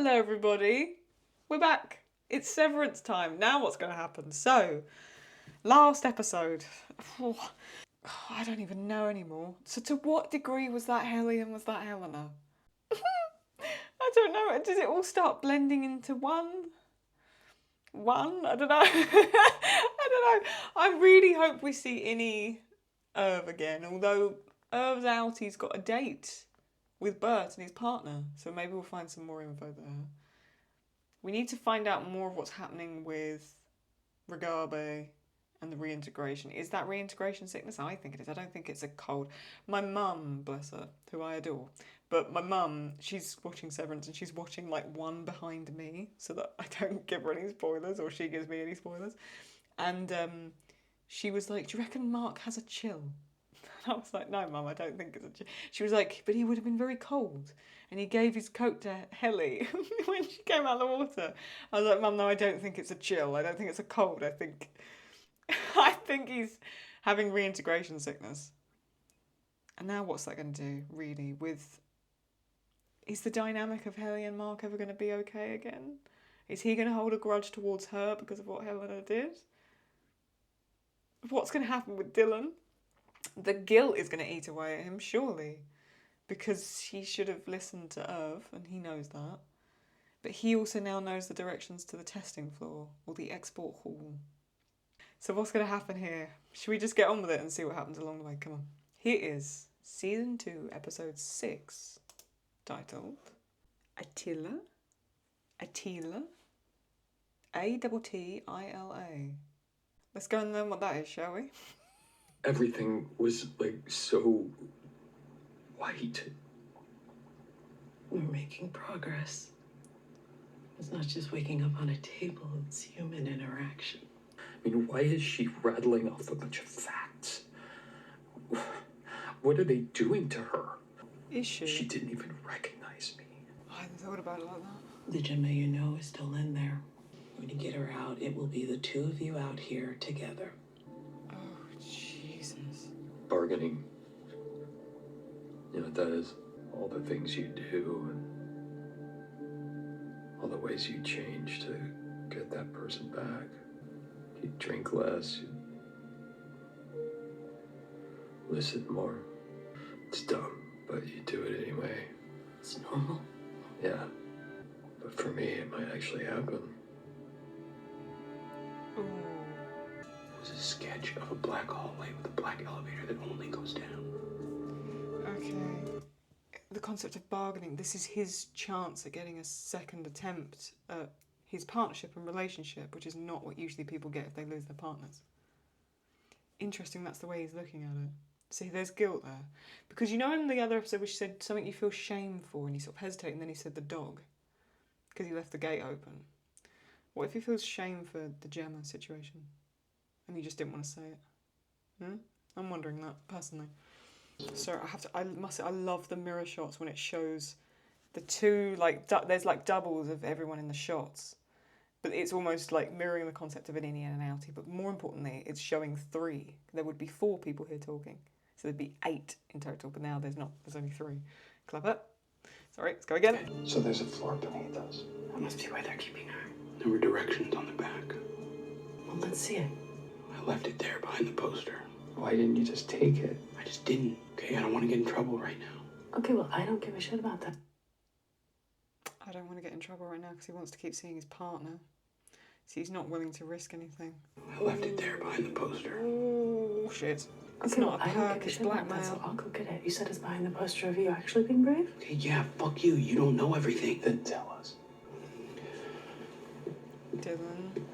Hello everybody, we're back. It's Severance time. Now what's going to happen? So, last episode. I don't even know anymore. So to what degree was that Helly and was that Helena? I don't know. Does it all start blending into one? I don't know. I don't know. I really hope we see any Irv again, although Irv's out, he's got a date with Bert and his partner, so maybe we'll find some more info there. We need to find out more of what's happening with Regabe and the reintegration. Is that reintegration sickness? I think it is. I don't think it's a cold. My mum, bless her, who I adore, but my mum, she's watching Severance and she's watching like one behind me so that I don't give her any spoilers or she gives me any spoilers. And she was like, do you reckon Mark has a chill? I was like, no, Mum, I don't think it's a chill. She was like, but he would have been very cold. And he gave his coat to Helly when she came out of the water. I was like, Mum, no, I don't think it's a chill. I don't think it's a cold. I think he's having reintegration sickness. And now what's that going to do, really, is the dynamic of Helly and Mark ever going to be okay again? Is he going to hold a grudge towards her because of what Helena did? What's going to happen with Dylan? The guilt is going to eat away at him, surely, because he should have listened to Irv, and he knows that. But he also now knows the directions to the testing floor, or the export hall. So what's going to happen here? Should we just get on with it and see what happens along the way? Come on. Here is Season 2, Episode 6, titled Attila, A-T-T-I-L-A. Let's go and learn what that is, shall we? Everything was like so white. We're making progress. It's not just waking up on a table, it's human interaction. I mean, why is she rattling off a bunch of facts? What are they doing to her? Is she? She didn't even recognize me. I hadn't thought about it like that. The Gemma you know is still in there. When you get her out, it will be the two of you out here together. Oh, Jesus. Bargaining. You know what that is? All the things you do and all the ways you change to get that person back. You drink less, you listen more. It's dumb, but you do it anyway. It's normal. Yeah, but for me, it might actually happen. Ooh. It was a sketch of a black hallway with a black elevator that only goes down. Okay. The concept of bargaining, this is his chance at getting a second attempt at his partnership and relationship, which is not what usually people get if they lose their partners. Interesting, that's the way he's looking at it. See, there's guilt there. Because you know in the other episode where she said something you feel shame for and he sort of hesitated and then he said the dog because he left the gate open. What if he feels shame for the Gemma situation and he just didn't want to say it? I'm wondering that, personally. So I love the mirror shots when it shows the two, like, there's like doubles of everyone in the shots. But it's almost like mirroring the concept of an innie and an outie. But more importantly, it's showing 3. There would be 4 people here talking. So there'd be 8 in total, but now there's not. There's only 3. Clever. Sorry, let's go again. So there's a floor beneath us. That must be why they're keeping her. There were directions on the back. Well, let's see it. I left it there behind the poster. Why didn't you just take it? I just didn't. Okay, I don't want to get in trouble right now. Okay, well, I don't give a shit about that. I don't want to get in trouble right now because he wants to keep seeing his partner. So he's not willing to risk anything. I left it there behind the poster. Oh, shit. It's Okay, not well, a I don't perk, give a it's shit about that, blackmail. so I'll go get it. You said it's behind the poster of you actually being brave? Okay, yeah, fuck you. You don't know everything. Then tell us. Dylan.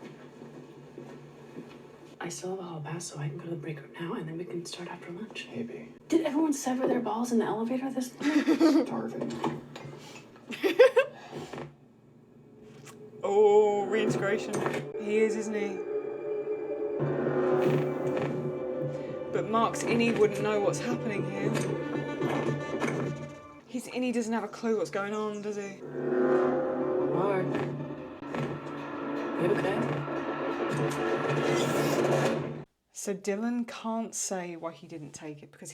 I still have a hall pass, so I can go to the break room now, and then we can start after lunch. Maybe. Did everyone sever their balls in the elevator this morning? Starving. Oh, reintegration. He is, isn't he? But Mark's innie wouldn't know what's happening here. His innie doesn't have a clue what's going on, does he? Mark. You okay? So Dylan can't say why he didn't take it because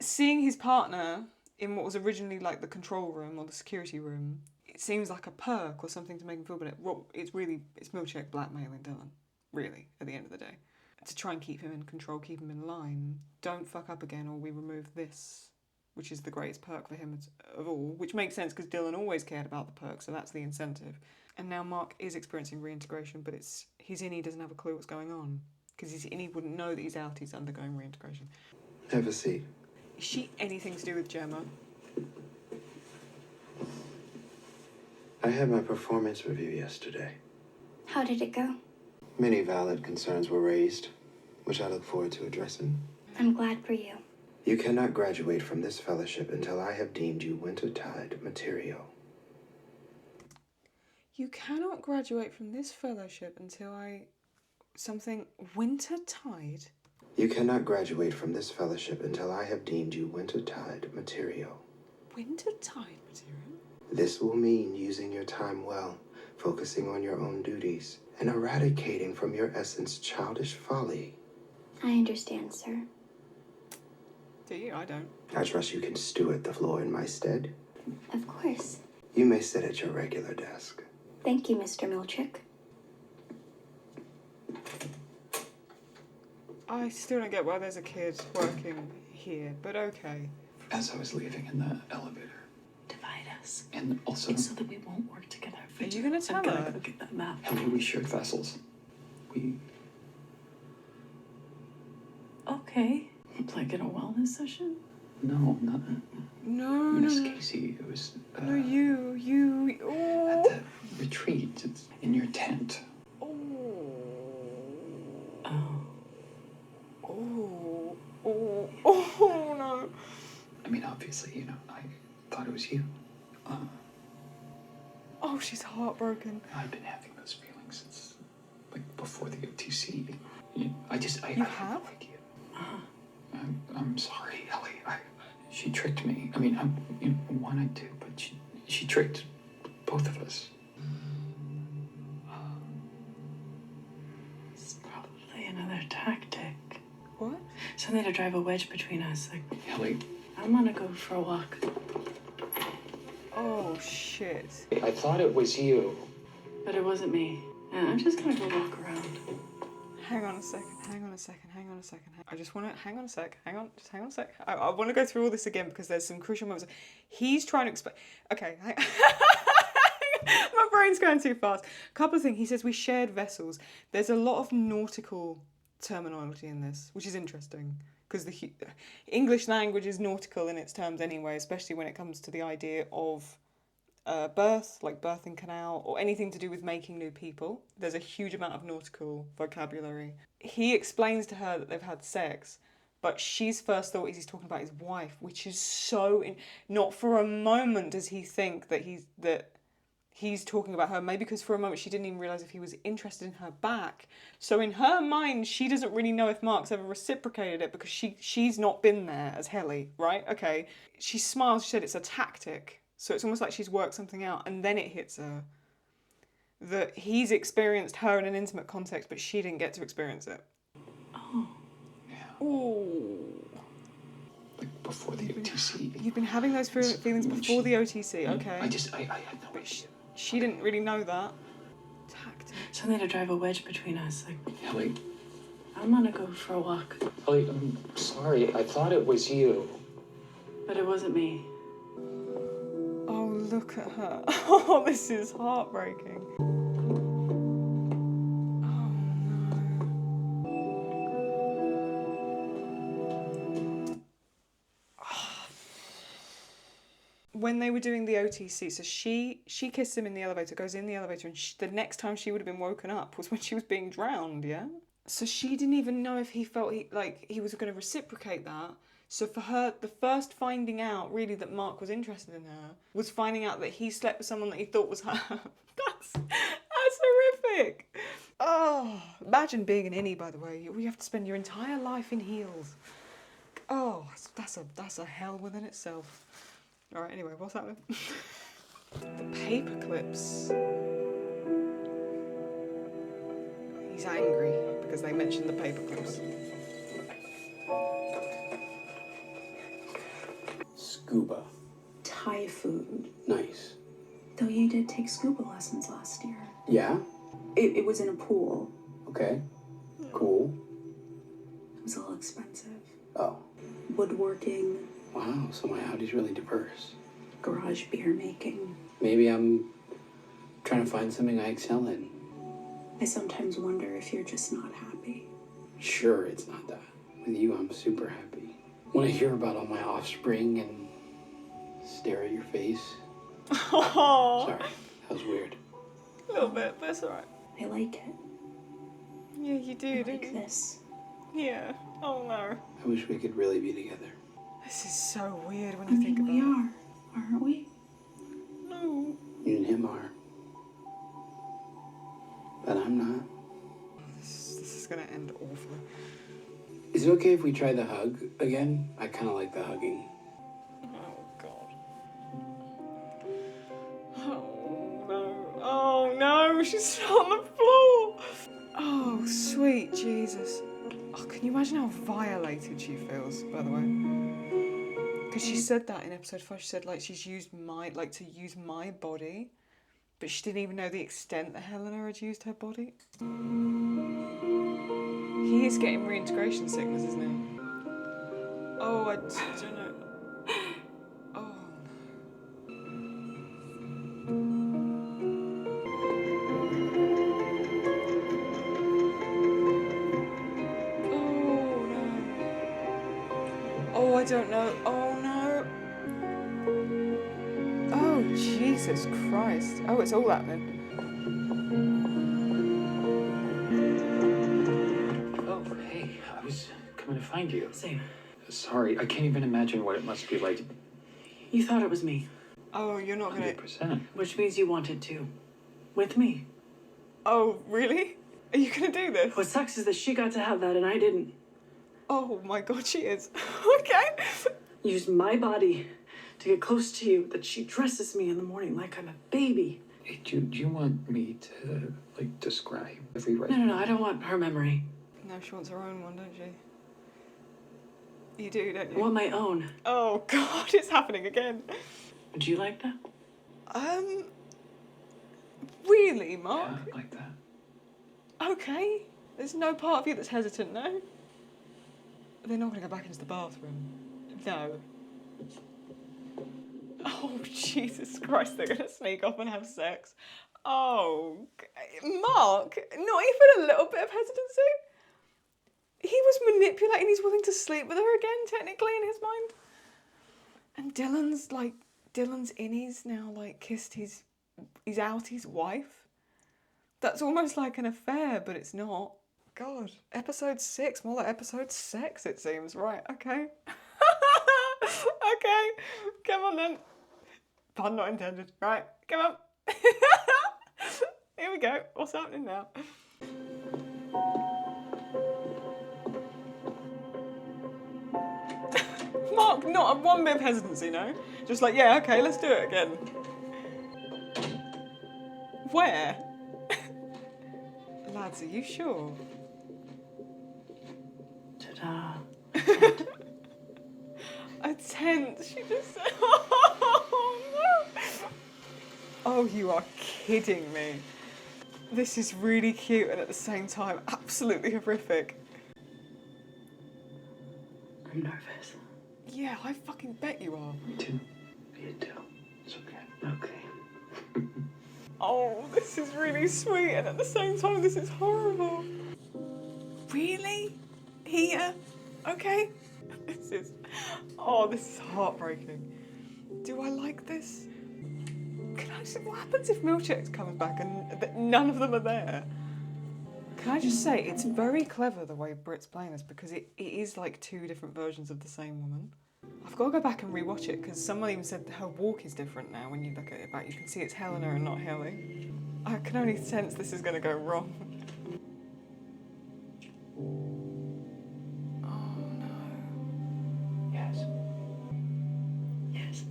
seeing his partner in what was originally like the control room or the security room, it seems like a perk or something to make him feel better. Well, it's Milchick blackmailing Dylan, really, at the end of the day. To try and keep him in control, keep him in line. Don't fuck up again or we remove this, which is the greatest perk for him of all, which makes sense because Dylan always cared about the perk, so that's the incentive. And now Mark is experiencing reintegration, but he's in, he doesn't have a clue what's going on. Because he's in, he wouldn't know that he's out, he's undergoing reintegration. Have a seat. Is she anything to do with Gemma? I had my performance review yesterday. How did it go? Many valid concerns were raised, which I look forward to addressing. I'm glad for you. You cannot graduate from this fellowship until I have deemed you wintertide material. You cannot graduate from this fellowship until something wintertide? You cannot graduate from this fellowship until I have deemed you wintertide material. Wintertide material? This will mean using your time well, focusing on your own duties, and eradicating from your essence childish folly. I understand, sir. Do you? I don't. I trust you can steward the floor in my stead. Of course. You may sit at your regular desk. Thank you, Mr. Milchick. I still don't get why there's a kid working here, but okay. As I was leaving in the elevator. Divide us. And also, It's so that we won't work together. Are you gonna tell I'm gonna her? go get that map. and we shared vessels. We, Okay. Like in a wellness session? no, not No, Miss no, Casey. It was, no, you, at oh, the retreat. It's in your tent. oh, Oh. oh, no. I mean, obviously, I thought it was you. Oh, she's heartbroken. I've been having those feelings since, before the OTC. I You have have? no idea. I'm sorry, Ellie. She tricked me. I mean, I wanted to, but she tricked both of us. It's probably another tactic. What? Something to drive a wedge between us. Like, Ellie, I'm gonna go for a walk. Oh, shit. I thought it was you. But it wasn't me. And I'm just gonna go walk around. Hang on a second. I just want to, hang on a sec. I want to go through all this again because there's some crucial moments. He's trying to explain. Okay. My brain's going too fast. Couple of things. He says we shared vessels. There's a lot of nautical terminology in this, which is interesting because the English language is nautical in its terms anyway, especially when it comes to the idea of birth, like birthing canal, or anything to do with making new people. There's a huge amount of nautical vocabulary. He explains to her that they've had sex, but she's first thought is he's talking about his wife, which is so... Not for a moment does he think that he's talking about her, maybe because for a moment she didn't even realise if he was interested in her back. So in her mind, she doesn't really know if Mark's ever reciprocated it because she's not been there as Helly, right? Okay. She smiles, she said it's a tactic. So it's almost like she's worked something out, and then it hits her that he's experienced her in an intimate context, but she didn't get to experience it. Oh. Yeah. Ooh. Before the OTC. You've been having those feelings before the OTC, okay. I had no idea. She didn't really know that. Tactic. Something to drive a wedge between us. Like, Ellie, I'm gonna go for a walk. Ellie, I'm sorry. I thought it was you. But it wasn't me. Oh, look at her. Oh, this is heartbreaking. When they were doing the OTC, so she kissed him in the elevator, goes in the elevator, and the next time she would have been woken up was when she was being drowned, yeah? So she didn't even know if he felt he was going to reciprocate that. So for her, the first finding out, really, that Mark was interested in her was finding out that he slept with someone that he thought was her. That's horrific. Oh, imagine being an innie, by the way. You have to spend your entire life in heels. Oh, that's a hell within itself. All right, anyway, what's happening? The paper clips. He's angry because they mentioned the paper clips. Scuba. Thai food. Nice. Though you did take scuba lessons last year. Yeah? It was in a pool. Okay. Cool. It was a little expensive. Oh. Woodworking, Wow, so my hobby's really diverse. garage beer making. Maybe I'm trying to find something I excel in. I sometimes wonder if you're just not happy. Sure, it's not that. With you, I'm super happy. When I hear about all my offspring and stare at your face. Oh, Sorry, that was weird. a little bit, but it's alright. I like it. Yeah, you do, I don't like you? this. Yeah. Oh no. I wish we could really be together. This is so weird when I you think mean, about we it. are, aren't we? No. You and him are. But I'm not. This is gonna end awfully. Is it okay if we try the hug again? I kind of like the hugging. Oh god. Oh no. Oh no, she's on the floor. Oh sweet Jesus. Oh, can you imagine how violated she feels, by the way? Because she said that in episode 5. She said like she's used to use my body, but she didn't even know the extent that Helena had used her body. He is getting reintegration sickness, isn't he? Oh, I don't know. Oh. Oh no. Oh, I don't know. Oh no. Oh, Jesus Christ. Oh, it's all happening. Oh, hey, I was coming to find you. Same. Sorry, I can't even imagine what it must be like. You thought it was me, Oh, you're not gonna. 100%. which means you wanted to. With me. Oh, really? Are you gonna do this? What sucks is that she got to have that and I didn't. Oh my god, she is. Okay. Use my body to get close to you, that she dresses me in the morning like I'm a baby. Hey, do you want me to, like, describe every right? No, I don't want her memory. No, she wants her own one, don't she? You do, don't I you? want my own. Oh god, it's happening again. Would you like that? Really, Mark? Yeah, like that. Okay. There's no part of you that's hesitant, no? They're not gonna go back into the bathroom. No. Oh, Jesus Christ, they're gonna sneak off and have sex. Oh, Mark, not even a little bit of hesitancy? He was manipulating, he's willing to sleep with her again, technically, in his mind. And Dylan's innies now, like, kissed his outie's wife. That's almost like an affair, but it's not. God, episode 6, more like episode 6, it seems. Right, okay. Okay, come on then. Pun not intended. Right, come on. Here we go. What's happening now? Mark, not one bit of hesitancy, no? Just like, yeah, okay, let's do it again. Where? Lads, are you sure? Ta-da. A tent, she just said. Oh, no. Oh, you are kidding me. This is really cute and at the same time absolutely horrific. I'm nervous. Yeah, I fucking bet you are. Me too. Me too. It's okay. Okay. Oh, this is really sweet and at the same time this is horrible. Really? Here? Okay. This is heartbreaking. Do I like this? Can I just, what happens if Milchek comes back and none of them are there? Can I just say, it's very clever the way Brit's playing this because it is like 2 different versions of the same woman. I've got to go back and rewatch it because someone even said her walk is different now when you look at it back. You can see it's Helena and not Helly. I can only sense this is going to go wrong. Oh no. Yes. Yes.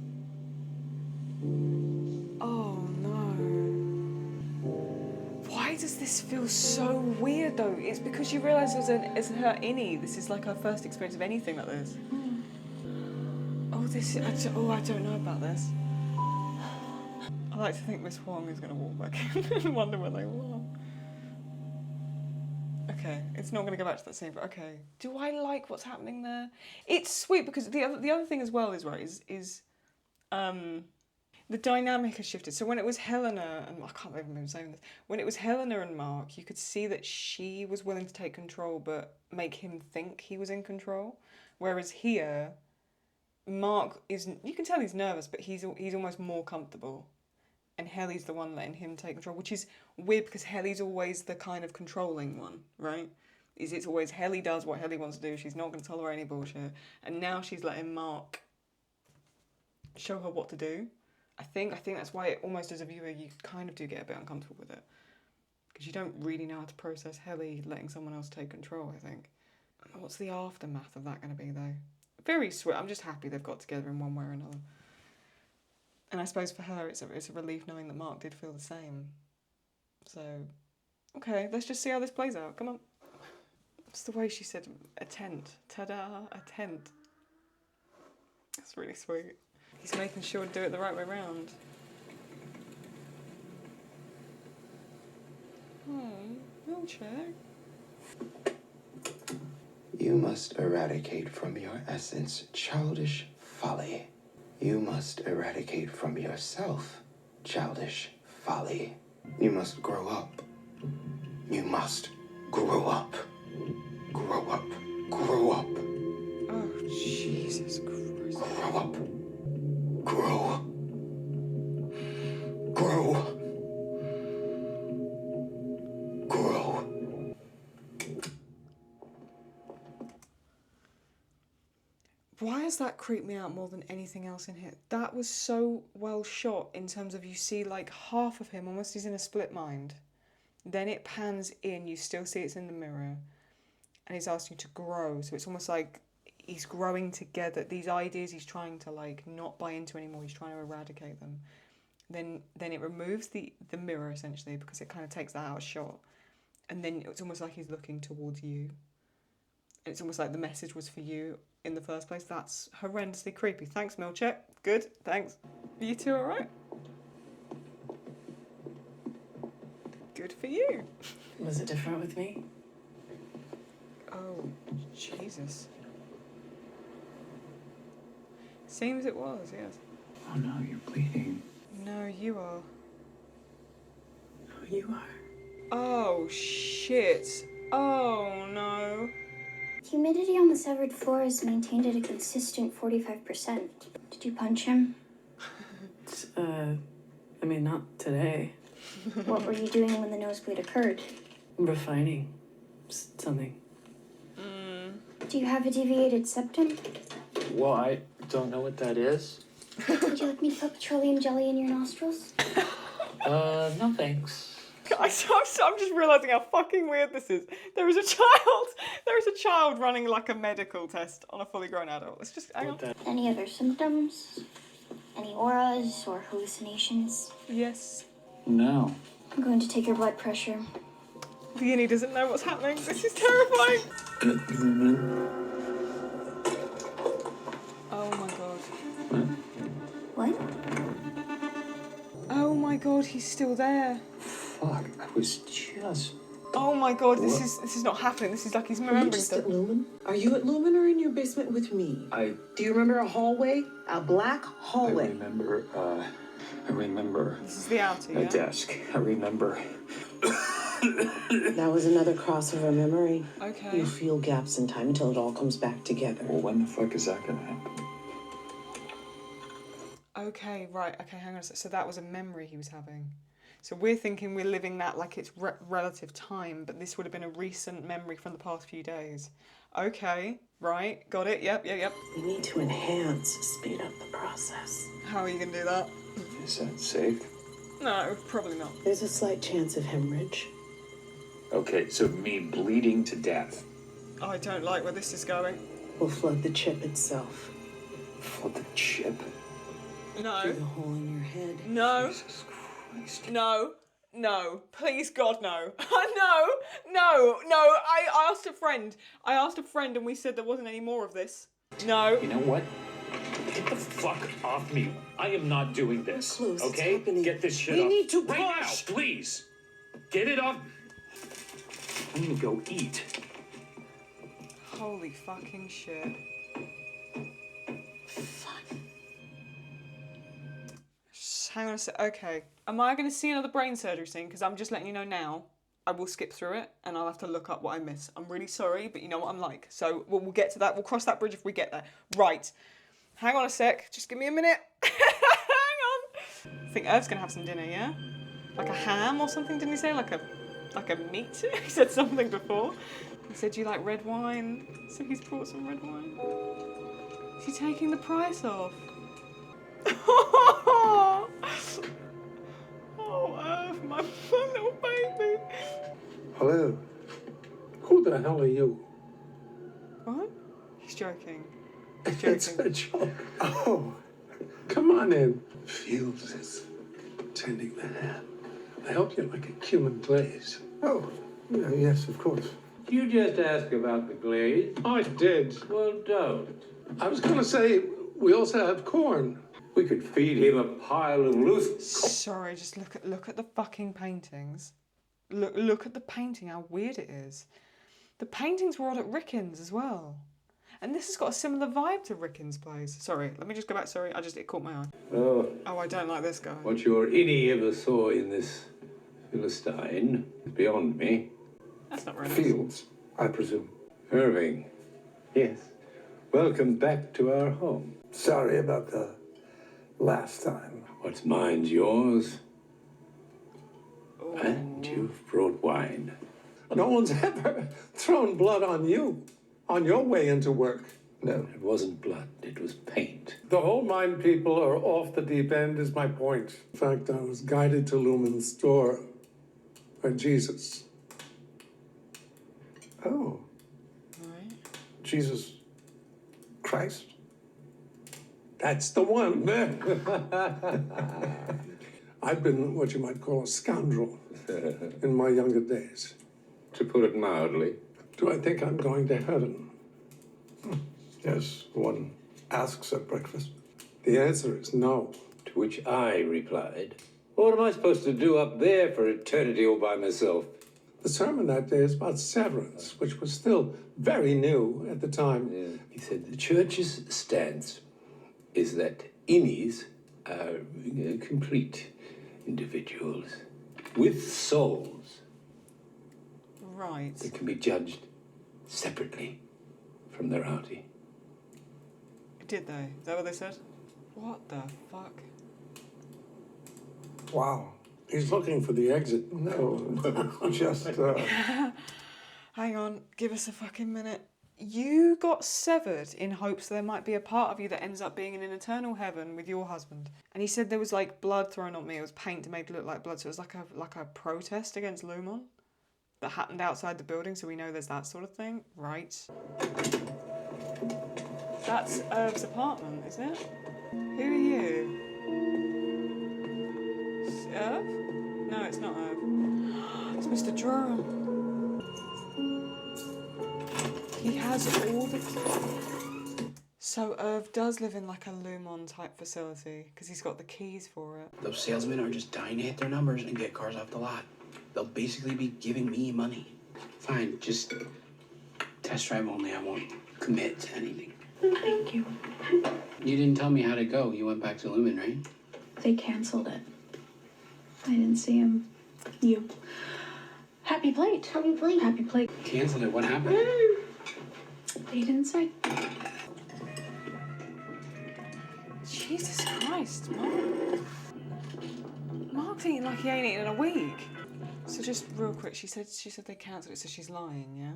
Oh no. Why does this feel so weird though? It's because you realise it's her innie. This is like her first experience of anything like this. Oh, this is, I don't know about this. I like to think Miss Huang is going to walk back in and wonder where they were. Okay, it's not going to go back to that scene, but okay. Do I like what's happening there? It's sweet because the other thing as well is the dynamic has shifted. So when it was Helena, and I can't believe I'm saying this, when it was Helena and Mark, you could see that she was willing to take control but make him think he was in control. Whereas here, Mark isn't, you can tell he's nervous, but he's almost more comfortable. And Helly's the one letting him take control, which is weird because Helly's always the kind of controlling one, right? It's always Helly does what Helly wants to do. She's not going to tolerate any bullshit. And now she's letting Mark show her what to do. I think that's why almost as a viewer you kind of do get a bit uncomfortable with it. Because you don't really know how to process Helly letting someone else take control, I think. What's the aftermath of that going to be, though? Very sweet. I'm just happy they've got together in one way or another. And I suppose for her it's a relief knowing that Mark did feel the same. So, okay, let's just see how this plays out. Come on. It's the way she said, a tent. Ta-da, a tent. That's really sweet. He's making sure to do it the right way round. Wheelchair. You must eradicate from your essence childish folly. You must eradicate from yourself childish folly. You must grow up. You must grow up. Grow up. Grow up. Oh, Jesus Christ. Grow up. Grow. Grow. Grow. Why has that creeped me out more than anything else in here? That was so well shot in terms of you see like half of him, almost he's in a split mind. Then it pans in, you still see it's in the mirror. And he's asking you to grow. So it's almost like he's growing together. These ideas he's trying to like not buy into anymore. He's trying to eradicate them. Then it removes the mirror essentially because it kind of takes that out of shot. And then it's almost like he's looking towards you. And it's almost like the message was for you in the first place. That's horrendously creepy. Thanks, Milchek. Good, thanks. You two alright? Good for you. Was it different with me? Oh, Jesus. Seems it was, yes. Oh no, you're bleeding. No, you are. Oh, you are. Oh, shit. Oh, no. Humidity on the severed floor is maintained at a consistent 45%. Did you punch him? I mean, not today. What were you doing when the nosebleed occurred? Refining something. Do you have a deviated septum? Well, I don't know what that is. Would you like me to put petroleum jelly in your nostrils? No thanks. I'm just realising how fucking weird this is. There is a child running like a medical test on a fully grown adult. Let's just hang on. Any other symptoms? Any auras or hallucinations? Yes. No. I'm going to take your blood pressure. Peony doesn't know what's happening. This is terrifying. Oh my god. What? Oh my god, he's still there. Fuck, I was just... Oh my god, this is not happening. This is like he's Are you remembering just stuff. at Lumen? Are you at Lumen or in your basement with me? Do you remember a hallway? A black I hallway? remember This is the outer, a yeah? desk. I remember... That was another crossover memory. Okay. You'll feel gaps in time until it all comes back together. Well, when the fuck is that gonna happen? Okay, right. Okay, hang on a sec. So that was a memory he was having. So we're thinking we're living that like it's relative time, but this would have been a recent memory from the past few days. Okay, right. Got it. Yep. We need to speed up the process. How are you going to do that? Is that safe? No, probably not. There's a slight chance of hemorrhage. Okay, so me bleeding to death. I don't like where this is going. We'll flood the chip itself. Flood the chip? Through No. the hole in your head. No. Jesus Christ. No. Please, God, no. No. I asked a friend. And we said there wasn't any more of this. No. You know what? Get the fuck off me. I am not doing this. Close, it's okay? happening. Get this shit We off. need to right now, push. please. Get it off. I'm gonna go eat. Holy fucking shit. Hang on a sec. Okay. Am I going to see another brain surgery scene? Because I'm just letting you know now. I will skip through it and I'll have to look up what I miss. I'm really sorry, but you know what I'm like. So we'll get to that. We'll cross that bridge if we get there. Right. Hang on a sec. Just give me a minute. Hang on. I think Irv's going to have some dinner, yeah? Like a ham or something, didn't he say? Like a meat? He said something before. He said, do you like red wine? So he's brought some red wine. Is he taking the price off? Oh, Irv, my little baby. Hello. Who the hell are you? What? He's joking. It's a joke. Oh, come on in. Fields is tending the hand. I hope you like a cumin glaze. Oh, yes, of course. You just ask about the glaze. I did. Well, don't. I was going to say, we also have corn. We could feed him a pile of loose. Sorry, just look at the fucking paintings. Look at the painting, how weird it is. The paintings were all at Rickens as well. And this has got a similar vibe to Rickens' plays. Sorry, let me just go back. Sorry, it caught my eye. Oh, I don't like this guy. what your innie ever saw in this Philistine is beyond me. That's not very nice. Fields, I presume. Irving. Yes. Welcome back to our home. Sorry about the last time. What's mine's yours. Oh. And you've brought wine. No one's ever thrown blood on you on your way into work. No. It wasn't blood, it was paint. The whole mine people are off the deep end is my point. In fact, I was guided to Lumen's store by Jesus. Oh. Right. Jesus Christ? That's the one. I've been what you might call a scoundrel in my younger days. To put it mildly. Do I think I'm going to heaven? Yes, one asks at breakfast. The answer is no. To which I replied, what am I supposed to do up there for eternity all by myself? The sermon that day is about severance, which was still very new at the time. Yeah. He said the church's stance is that innies are complete individuals with souls Right. that can be judged separately from their outie. Did they? Is that what they said? What the fuck? Wow. He's looking for the exit. No, just... Hang on, give us a fucking minute. You got severed in hopes there might be a part of you that ends up being in an eternal heaven with your husband. And he said there was like blood thrown on me. It was paint to make it look like blood. So it was like a protest against Lumon that happened outside the building. So we know there's that sort of thing, right? That's Irv's apartment, is it? Who are you? Irv? No, it's not Irv. It's Mr. Durham. He has all the... So Irv does live in like a Lumon type facility because he's got the keys for it. Those salesmen are just dying to hit their numbers and get cars off the lot. They'll basically be giving me money. Fine, just test drive only. I won't commit to anything. Thank you. You didn't tell me how to go. You went back to Lumen, right? They canceled it. I didn't see him. You. Happy plate. Happy plate. Happy plate. Canceled it. What happened? They didn't say. Jesus Christ, Mark. Mark's eating like he ain't eaten in a week. So just real quick, she said they cancelled it, so she's lying, yeah?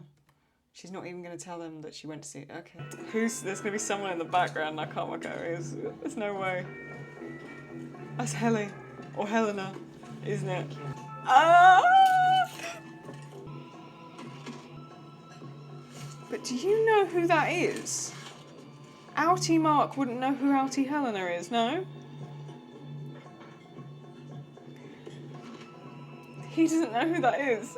She's not even going to tell them that she went to see it. Okay. There's going to be someone in the background, and I can't work out who it is. There's no way. That's Helly. Or Helena, isn't it? Ah! But do you know who that is? Outie Mark wouldn't know who Outie Helena is, no? He doesn't know who that is.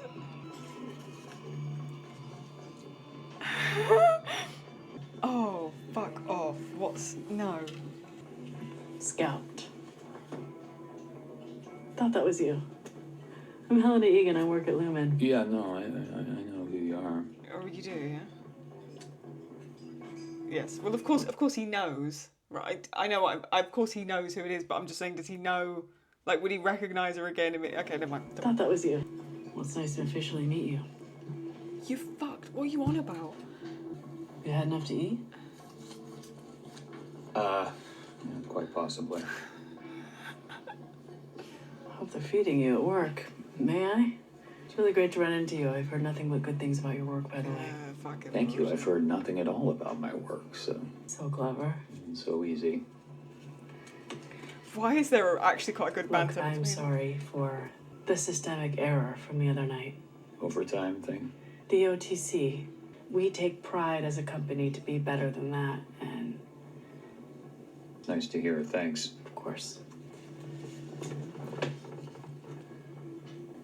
Oh, fuck off. No. Thought that was you. I'm Helena Egan. I work at Lumen. Yeah, no, I know who you are. Oh, you do, yeah? Yes. Well, of course he knows, right? I know. Of course he knows who it is, but I'm just saying, does he know? Like, would he recognise her again? Okay, never mind. Thought that was you. Well, it's nice to officially meet you. You fucked. What are you on about? You had enough to eat? Yeah, quite possibly. Hope they're feeding you at work. May I? It's really great to run into you. I've heard nothing but good things about your work, by the way. Fucking Thank you. I've heard nothing at all about my work, so. So clever. So easy. Why is there actually quite a good banter Look, I'm between sorry for the systemic error from the other night. Overtime thing. The OTC. We take pride as a company to be better than that, and Nice to hear. Thanks. of course.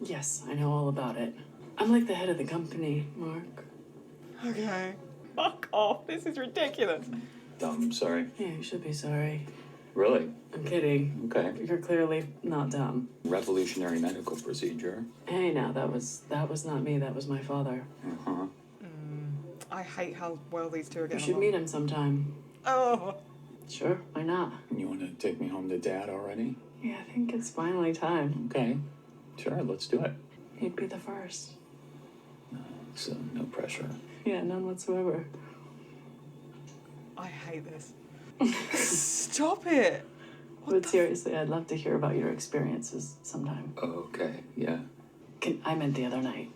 Yes, I know all about it. I'm like the head of the company, Mark. Okay. Fuck off. This is ridiculous. Dumb, sorry. Yeah, you should be sorry. Really? I'm kidding. Okay. You're clearly not dumb. Revolutionary medical procedure. Hey, now that was not me. That was my father. Uh-huh. I hate how well these two are You getting should along. meet him sometime. Oh. Sure, why not? You want to take me home to Dad already? Yeah, I think it's finally time. Okay. Sure, let's do it. He'd be the first. So, no pressure. Yeah, none whatsoever. I hate this. Stop it. But seriously, I'd love to hear about your experiences sometime. Okay, yeah. I meant the other night.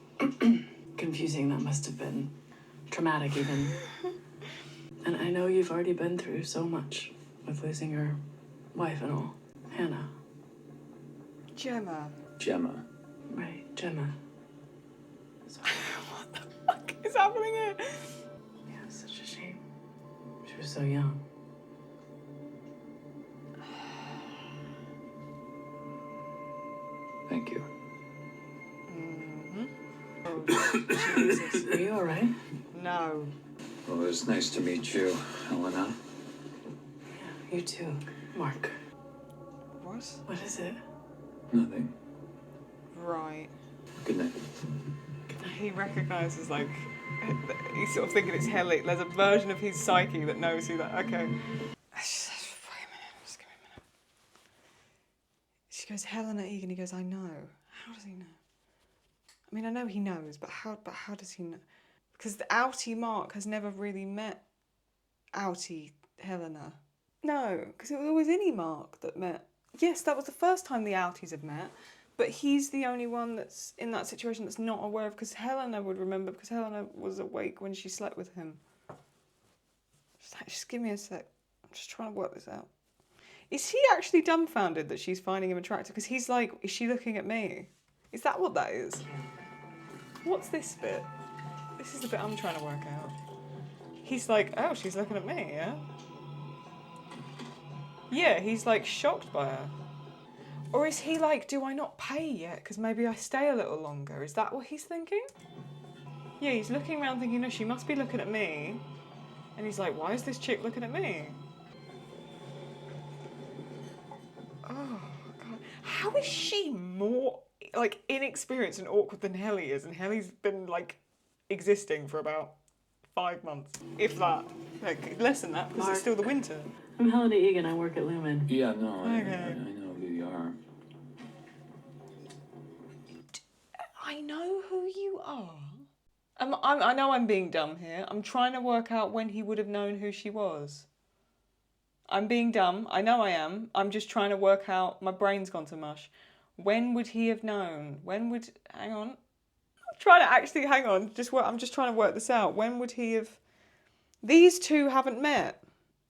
Confusing, that must have been traumatic even. And I know you've already been through so much with losing your wife and all. Hannah. Gemma. Gemma. Right, Gemma. What the fuck is happening here? Yeah, such a shame. She was so young. Thank you. Oh, Jesus. Are you alright? No. Well, it was nice to meet you, Helena. Yeah, you too, Mark. What? What is it? Nothing. Right. Good night. He recognises, like, he's sort of thinking it's Helly. There's a version of his psyche that knows who that. Okay. Wait a minute. Just give me a minute. She goes, Helena Egan. He goes, I know. How does he know? I mean, I know he knows, but how does he know? Because the outie Mark has never really met outie Helena. No, because it was always any Mark that met. Yes, that was the first time the outies had met, but he's the only one that's in that situation that's not aware of, because Helena would remember, because Helena was awake when she slept with him. Just give me a sec. I'm just trying to work this out. Is he actually dumbfounded that she's finding him attractive? Because he's like, is she looking at me? Is that what that is? What's this bit? This is the bit I'm trying to work out. He's like, oh, she's looking at me, yeah? Yeah, he's like shocked by her. Or is he like, do I not pay yet? Because maybe I stay a little longer. Is that what he's thinking? Yeah, he's looking around thinking, no, she must be looking at me. And he's like, why is this chick looking at me? Oh, God. How is she more, like, inexperienced and awkward than Helly is? And Helly's been, like, existing for about 5 months. If that. Like, less than that, because Mark. it's still the winter. I'm Helena Egan. I work at Lumen. Yeah, no, I Okay. know who you are. I know who you are. I know I'm being dumb here. I'm trying to work out when he would have known who she was. I'm being dumb. I know I am. I'm just trying to work out. My brain's gone to mush. When would he have known? Hang on. I'm trying to actually, hang on. I'm just trying to work this out. When would he have... These two haven't met,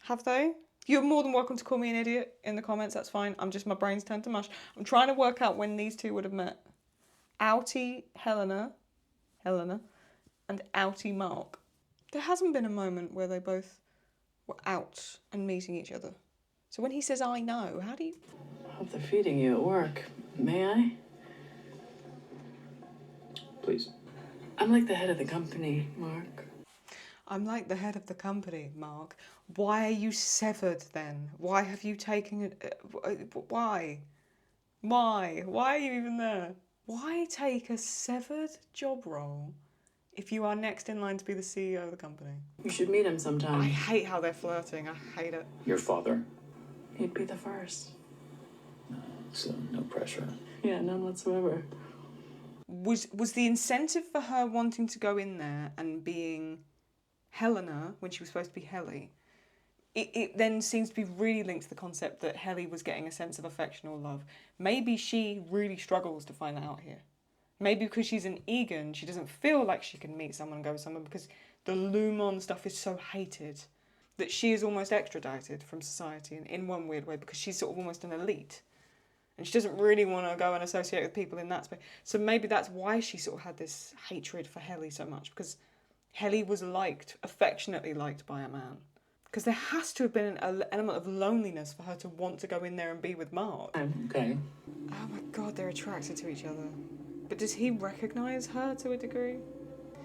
have they? You're more than welcome to call me an idiot in the comments. That's fine. My brain's turned to mush. I'm trying to work out when these two would have met. Outie Helena, and outie Mark. There hasn't been a moment where they both were out and meeting each other. So when he says, I know, how do you... I hope they're feeding you at work. May I? Please. I'm like the head of the company, Mark. I'm like the head of the company, Mark. Why are you severed then? Why have you taken it... Why? Why? Why are you even there? Why take a severed job role if you are next in line to be the CEO of the company? You should meet him sometime. I hate how they're flirting. I hate it. Your father? He'd be the first. So no pressure. Yeah, none whatsoever. Was the incentive for her wanting to go in there and being Helena when she was supposed to be Helly? It then seems to be really linked to the concept that Helly was getting a sense of affection or love. Maybe she really struggles to find that out here. Maybe because she's an Egan, she doesn't feel like she can meet someone and go with someone because the Lumon stuff is so hated that she is almost extradited from society in one weird way because she's sort of almost an elite. And she doesn't really want to go and associate with people in that space. So maybe that's why she sort of had this hatred for Helly so much, because Helly was liked, affectionately liked by a man. Because there has to have been an element of loneliness for her to want to go in there and be with Mark. Okay. Oh my god, they're attracted to each other. But does he recognise her to a degree?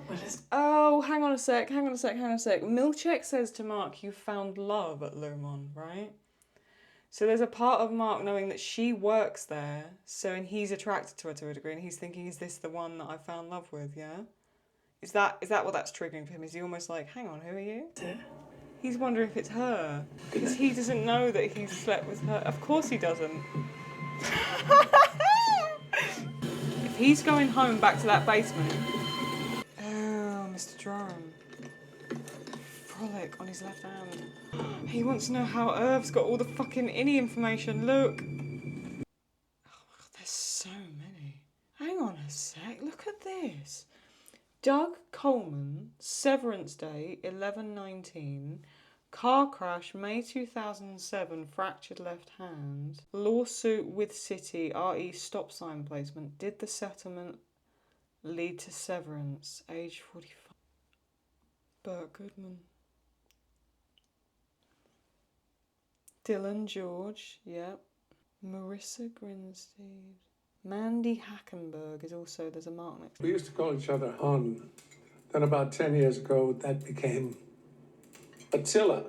What is... Oh, hang on a sec. Milchek says to Mark, you found love at Lumon, right? So there's a part of Mark knowing that she works there, and he's attracted to her to a degree, and he's thinking, is this the one that I found love with, yeah? Is that what that's triggering for him? Is he almost like, hang on, who are you? He's wondering if it's her. Because he doesn't know that he's slept with her. Of course he doesn't. If he's going home back to that basement... Oh, Mr. Durham. Frolic on his left hand. He wants to know how Irv's got all the fucking innie information. Look. Oh, there's so many. Hang on a sec. Look at this. Doug Coleman, Severance Day, 11/19. Car crash, May 2007, fractured left hand. Lawsuit with City, RE stop sign placement. Did the settlement lead to severance? Age 45. Burt Goodman. Dylan George, yep. Marissa Grinstead. Mandy Hackenberg is also, there's a mark next to We used to call each other Hun. Then about 10 years ago, that became Attila.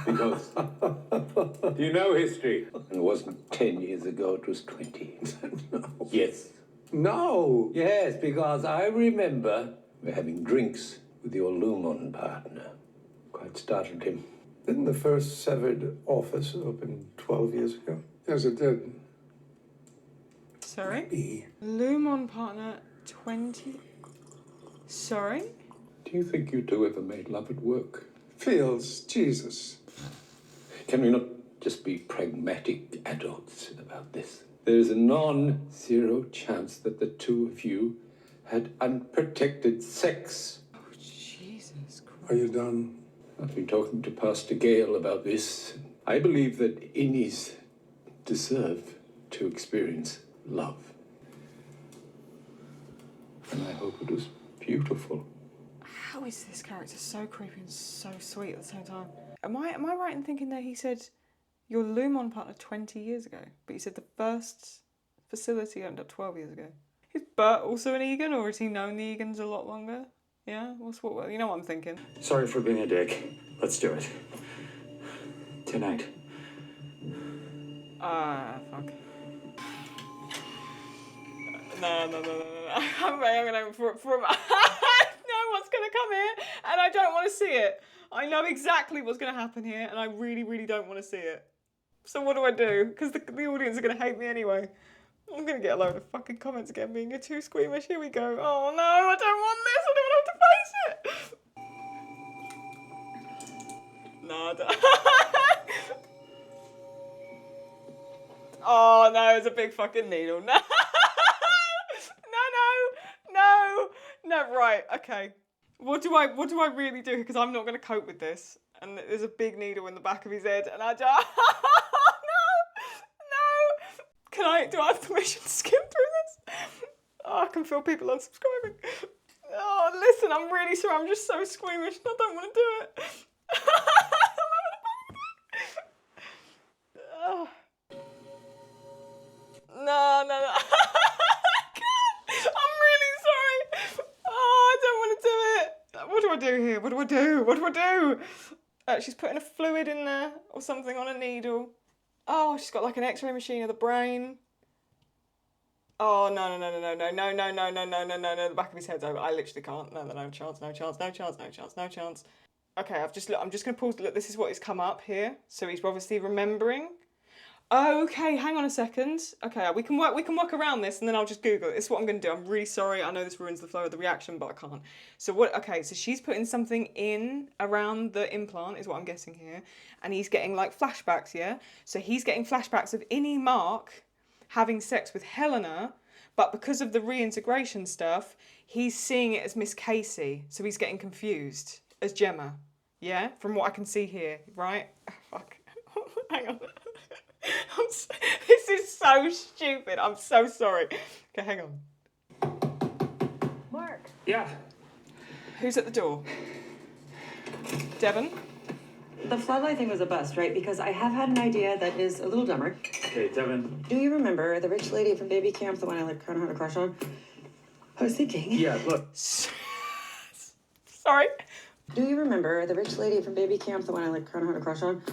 Because you know history. And it wasn't 10 years ago, it was 20. No. Yes. No! Yes, because I remember we're having drinks with your Lumon partner. Quite startled him. Didn't the first severed office open 12 years ago? Yes, it did. Sorry? Maybe. Lumon partner 20. Sorry? Do you think you two ever made love at work? Fields, Jesus. Can we not just be pragmatic adults about this? There is a non-zero chance that the two of you had unprotected sex. Oh, Jesus Christ. Are you done? I've been talking to Pastor Gale about this. I believe that innies deserve to experience love. And I hope it was beautiful. How is this character so creepy and so sweet at the same time? Am I right in thinking that he said your Lumon partner 20 years ago, but he said the first facility opened up 12 years ago? Is Bert also an Egan, or has he known the Egans a lot longer? Yeah? What? You know what I'm thinking? Sorry for being a dick. Let's do it. Tonight. Fuck. No. I'm going for know what's going to come here, and I don't want to see it. I know exactly what's going to happen here, and I really, really don't want to see it. So what do I do? Because the audience are going to hate me anyway. I'm going to get a load of fucking comments again being, you're too squeamish, here we go. Oh no, I don't want this, I don't want to have to face it. No, I don't. Oh no, it's a big fucking needle. No. No, right, okay. What do I really do? Because I'm not going to cope with this. And there's a big needle in the back of his head, and I just... No! Do I have permission to skim through this? Oh, I can feel people unsubscribing. Oh, listen, I'm really sorry. I'm just so squeamish. I don't want to do it. Oh. No. I can't. I'm really sorry. Oh, I don't want to do it. What do I do here? What do I do? She's putting a fluid in there or something on a needle. Oh, she's got like an x-ray machine of the brain. Oh, no, no, no, no, no, no, no, no, no, no, no, no, no, the back of his head's over. I literally can't. No, no chance, no chance, no chance, no chance, no chance. Okay, I'm just going to pause. Look, this is what has come up here. So he's obviously remembering. Okay, hang on a second. Okay, we can work around this, and then I'll just Google it. This is what I'm going to do. I'm really sorry. I know this ruins the flow of the reaction, but I can't. So what? Okay, so she's putting something in around the implant, is what I'm guessing here, and he's getting like flashbacks. Yeah. So he's getting flashbacks of Innie Mark having sex with Helena, but because of the reintegration stuff, he's seeing it as Miss Casey. So he's getting confused as Gemma. Yeah, from what I can see here, right? Fuck. Hang on. This is so stupid. I'm so sorry. Okay, hang on. Mark. Yeah. Who's at the door? Devon? The floodlight thing was a bust, right? Because I have had an idea that is a little dumber. Okay, Devin. Do you remember the rich lady from baby camp, the one I like kind of had a crush on? I was thinking. Yeah, look. Sorry? Do you remember the rich lady from baby camp, the one I like kind of had a crush on?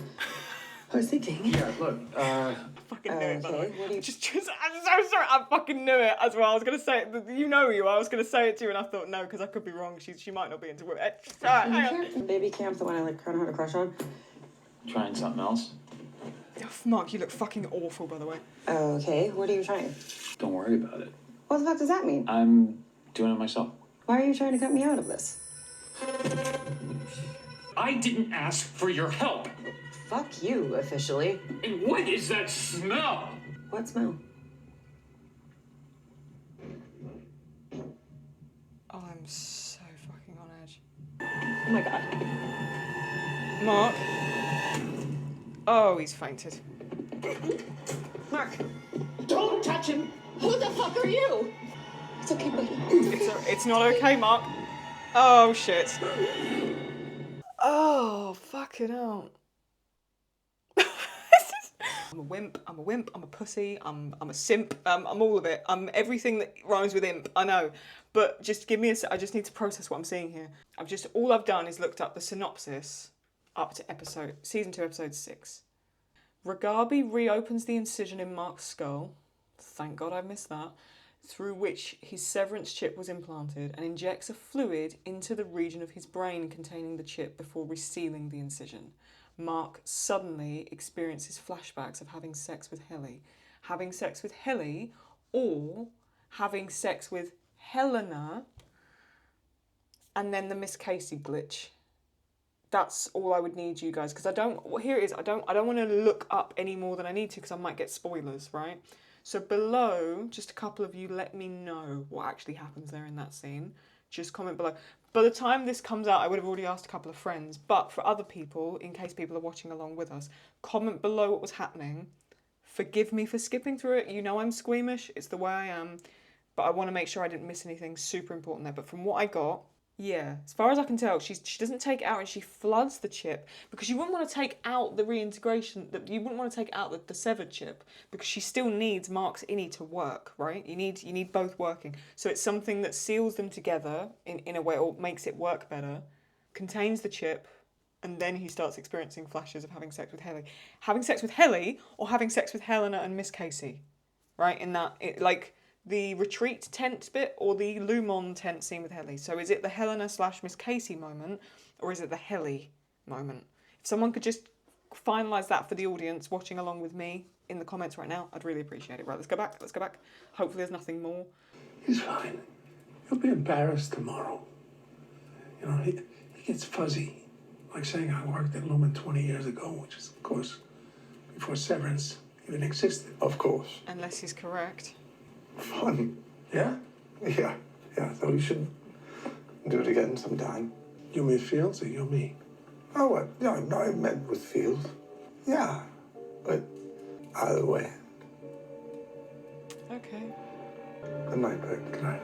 I was thinking. Yeah, look. I fucking knew it, by the way. What do you... I'm so sorry. I fucking knew it as well. I was going to say it. You know you. I was going to say it to you, and I thought, no, because I could be wrong. She might not be into women. From baby camp, the one I like kind of had a crush on. Trying something else? Oh, Mark, you look fucking awful, by the way. Okay, what are you trying? Don't worry about it. What the fuck does that mean? I'm doing it myself. Why are you trying to cut me out of this? I didn't ask for your help. Fuck you, officially. And what is that smell? What smell? Oh, I'm so fucking on edge. Oh my god. Mark. Oh, he's fainted. Mark. Don't touch him! Who the fuck are you? It's okay, buddy. It's not okay, Mark. Oh, shit. Oh, fucking hell. I'm a wimp, I'm a pussy, I'm a simp, I'm all of it. I'm everything that rhymes with imp, I know. But just give me I just need to process what I'm seeing here. All I've done is looked up the synopsis up to season 2, episode 6. Ragabi reopens the incision in Mark's skull, thank God I missed that, through which his severance chip was implanted, and injects a fluid into the region of his brain containing the chip before resealing the incision. Mark suddenly experiences flashbacks of having sex with Helly. Having sex with Helly, or having sex with Helena, and then the Miss Casey glitch. That's all I would need, you guys, because I don't want to look up any more than I need to, because I might get spoilers, right? So below, just a couple of you let me know what actually happens there in that scene. Just comment below. By the time this comes out, I would have already asked a couple of friends, but for other people, in case people are watching along with us, comment below what was happening. Forgive me for skipping through it. You know I'm squeamish. It's the way I am. But I want to make sure I didn't miss anything super important there. But from what I got, yeah, as far as I can tell, she doesn't take it out and she floods the chip, because you wouldn't want to take out the reintegration, you wouldn't want to take out the severed chip, because she still needs Mark's innie to work, right? You need both working. So it's something that seals them together in a way, or makes it work better, contains the chip, and then he starts experiencing flashes of having sex with Helly. Having sex with Helly, or having sex with Helena and Miss Casey, right? In that, like, the retreat tent bit or the Lumon tent scene with Helly. So is it the Helena/Miss Casey moment, or is it the Helly moment? If someone could just finalise that for the audience watching along with me in the comments right now, I'd really appreciate it. Right, let's go back. Hopefully there's nothing more. He's fine. He'll be embarrassed tomorrow. You know, he gets fuzzy. Like saying I worked at Lumen 20 years ago, which is, of course, before Severance even existed. Of course. Unless he's correct. Fun. Yeah? Yeah. So you should do it again sometime. You mean Fields or you me? Oh, what? Yeah, I met with Fields. Yeah. But either way. Okay. Good night, babe. Good night.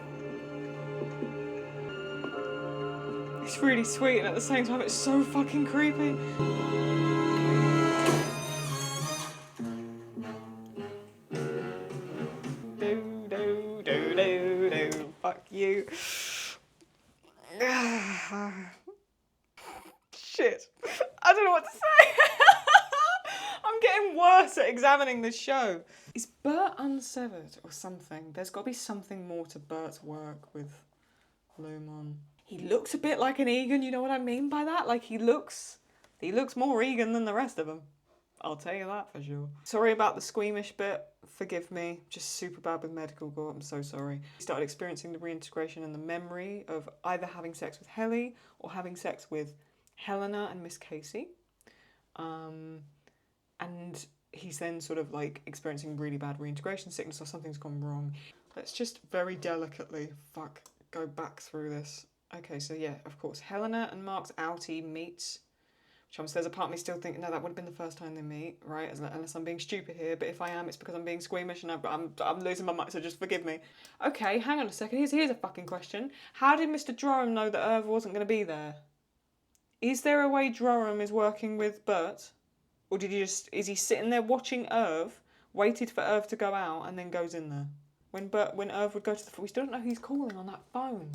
It's really sweet, and at the same time it's so fucking creepy. Fuck you. Shit. I don't know what to say. I'm getting worse at examining this show. Is Bert unsevered or something? There's got to be something more to Bert's work with Lumon. He looks a bit like an Egan, you know what I mean by that? Like he looks more Egan than the rest of them. I'll tell you that for sure. Sorry about the squeamish bit. Forgive me. Just super bad with medical gore. I'm so sorry. He started experiencing the reintegration and the memory of either having sex with Helly or having sex with Helena and Miss Casey. And he's then sort of like experiencing really bad reintegration sickness or something's gone wrong. Let's just very delicately, go back through this. Okay, so yeah, of course, Helena and Mark's outie meets. Which there's a part of me still thinking, no, that would have been the first time they meet, right? Unless I'm being stupid here, but if I am, it's because I'm being squeamish and I'm losing my mind, so just forgive me. Okay, hang on a second, here's a fucking question. How did Mr. Drorum know that Irv wasn't going to be there? Is there a way Drorum is working with Bert? Or is he sitting there watching Irv, waited for Irv to go out, and then goes in there? When Irv would go to the... We still don't know who he's calling on that phone.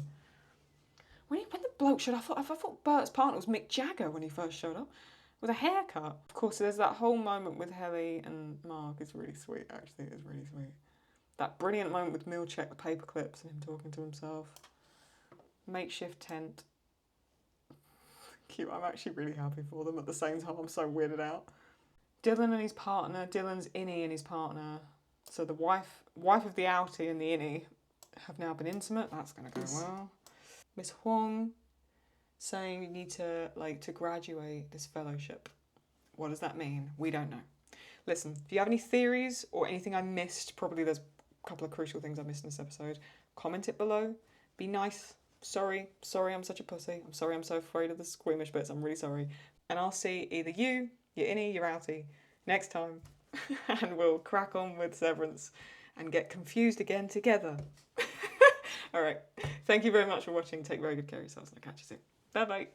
When the bloke showed up, I thought Bert's partner was Mick Jagger when he first showed up, with a haircut. Of course, there's that whole moment with Helly and Mark. It's really sweet, actually. It's really sweet. That brilliant moment with Milchek, the paper clips, and him talking to himself. Makeshift tent. Cute. I'm actually really happy for them. At the same time, I'm so weirded out. Dylan and his partner. Dylan's innie and his partner. So the wife of the outie and the innie have now been intimate. That's going to go well. Miss Huang saying you need to graduate this fellowship. What does that mean? We don't know. Listen, if you have any theories or anything I missed, probably there's a couple of crucial things I missed in this episode, comment it below. Be nice. Sorry I'm such a pussy. I'm sorry I'm so afraid of the squeamish bits. I'm really sorry. And I'll see either you, your innie, your outie, next time. And we'll crack on with Severance and get confused again together. All right. Thank you very much for watching. Take very good care of yourselves and I'll catch you soon. Bye-bye.